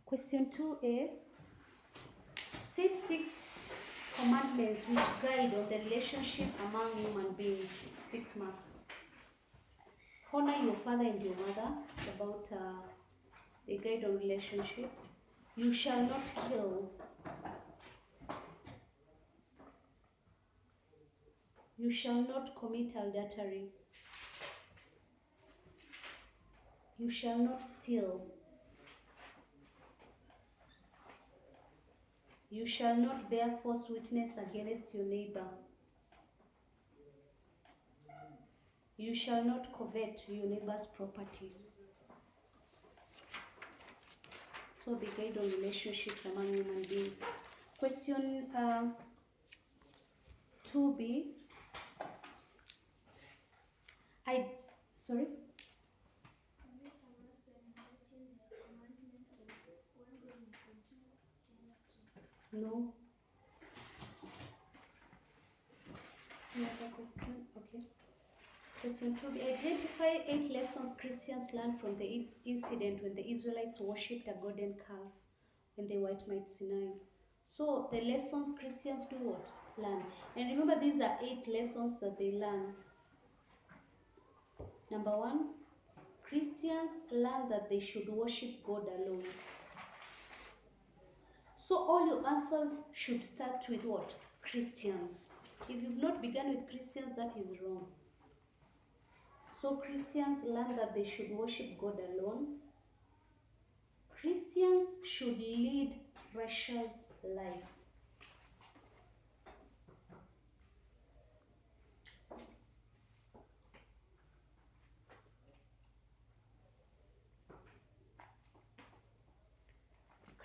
Question 2a. State 6 commandments which guide on the relationship among human beings. 6 marks. Honor your father and your mother. About the guide on relationships. You shall not kill. You shall not commit adultery. You shall not steal. You shall not bear false witness against your neighbor. You shall not covet your neighbor's property. So they guide on relationships among human beings. Question 2b. Sorry? No. Any other question? Okay. Question 2b. Identify 8 lessons Christians learned from the incident when the Israelites worshipped a golden calf when they were at Mount Sinai. So the lessons Christians do what? Learn. And remember, these are 8 lessons that they learn. Number 1, Christians learn that they should worship God alone. So all your answers should start with what? Christians. If you've not begun with Christians, that is wrong. So Christians learn that they should worship God alone. Christians should lead precious life.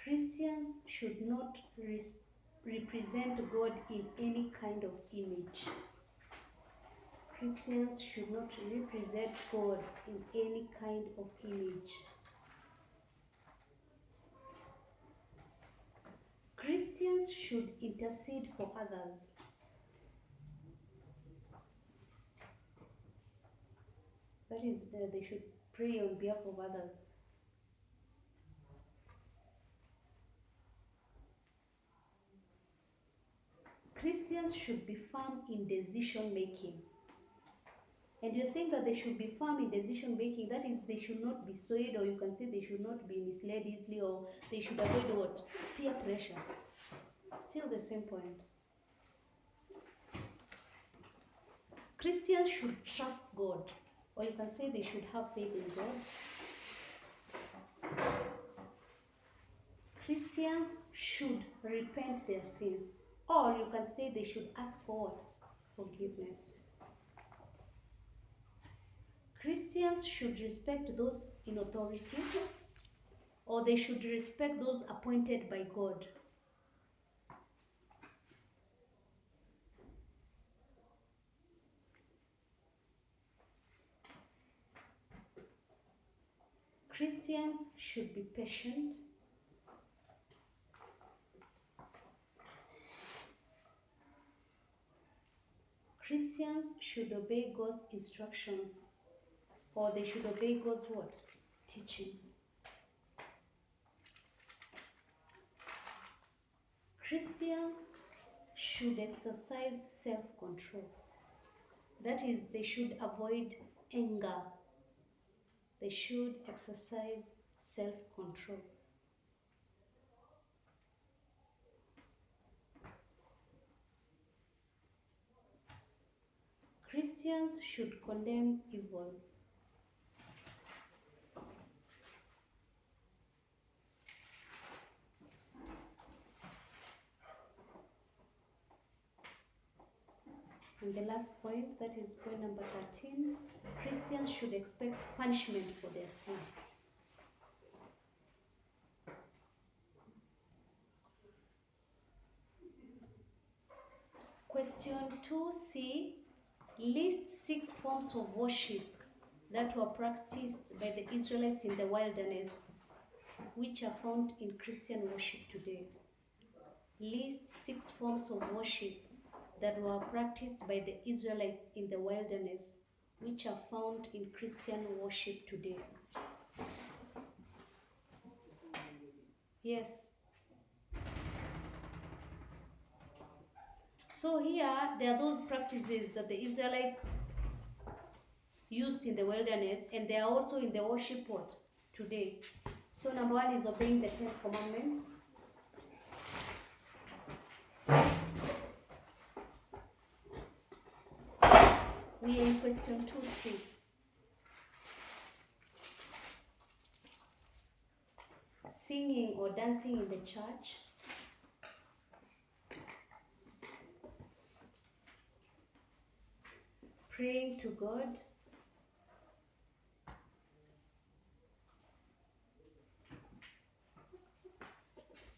Christians should not represent God in any kind of image. Christians should not represent God in any kind of image. Christians should intercede for others. That is, they should pray on behalf of others. Christians should be firm in decision making. And you're saying that they should be firm in decision making. That is, they should not be swayed, or you can say they should not be misled easily, or they should avoid what? Peer pressure. Still the same point. Christians should trust God, or you can say they should have faith in God. Christians should repent their sins, or you can say they should ask for what? Forgiveness. Christians should respect those in authority, or they should respect those appointed by God. Christians should be patient. Christians should obey God's instructions, or they should obey God's what? Teachings. Christians should exercise self-control. That is, they should avoid anger. They should exercise self-control. Christians should condemn evil. And the last point, that is point number 13, Christians should expect punishment for their sins. Question 2c, list 6 forms of worship that were practiced by the Israelites in the wilderness, which are found in Christian worship today. List 6 forms of worship that were practiced by the Israelites in the wilderness, which are found in Christian worship today. Yes. So here there are those practices that the Israelites used in the wilderness, and they are also in the worship what? Today. So number one is obeying the 10 Commandments. We are in question 2C. Singing or dancing in the church. Praying to God.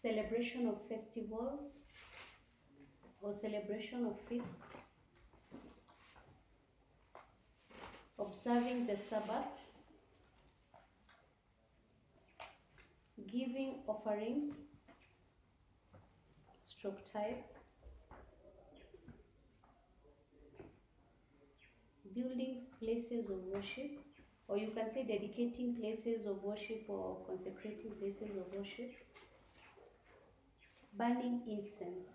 Celebration of festivals or celebration of feasts. Observing the Sabbath. Giving offerings. Stroke tithes. Building places of worship, or you can say dedicating places of worship or consecrating places of worship. Burning incense.